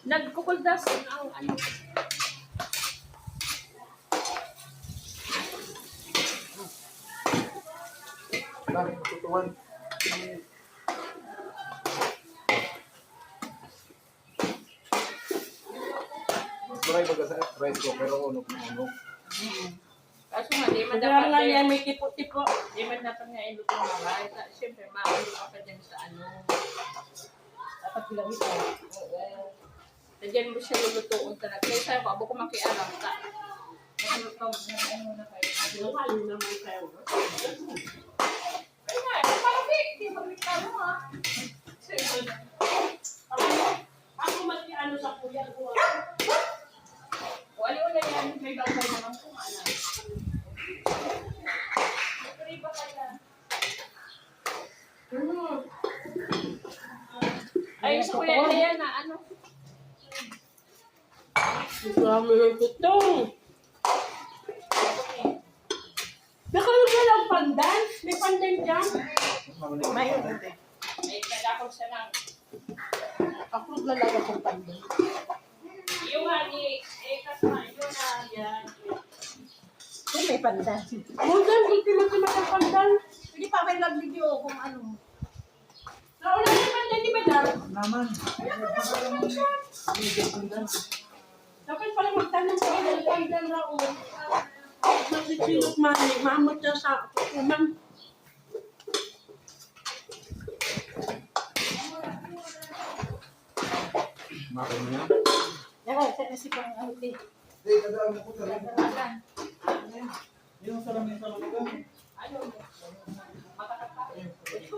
Nagkukuldas ang ano. Dami matutuwan. Maray baga sa rice ko pero unok na unok. Kaso nga, di man Kaya nga dapat yan, may tipo-tipo. di man dapat nga iluto ng mga. Siyempre, maulo ka pa dyan sa ano. Dapat bilang ito. Oo. Nandiyan mo siya lulutuin talaga. Kaya sa'yo, abo ko makialam ka. Ano naman sa'yo. Kaya nga, parang di magreklamo ha. Ako mag-ano sa kuya ko. Wala na yan, may bagay naman kung ano. Pero iba kaya. Ay, sa kuya na yan na ano. Dami ng tutong. Nakaroon ka ng pandan? May pandan dyan? Mayroon din. Ay, kailangan ko siya ng Ako naglalagay ng pandan. yung hani, kasama, yun na yan. Kung may pandan. Mundan, ultima-tima ng pandan. Hindi pa may nag-video kung ano. Nauna yung pandan ni Madam. Naman. Dapat pala magtanong sa akin ng pandan raon. Magsisilot mani, maamot siya sa umang. Makin mo yan. Yan, sa pang ano din. Hindi, dadaan mo ko talaga. Yung salamin sa lugar. Ano? Matakat pa. Ito,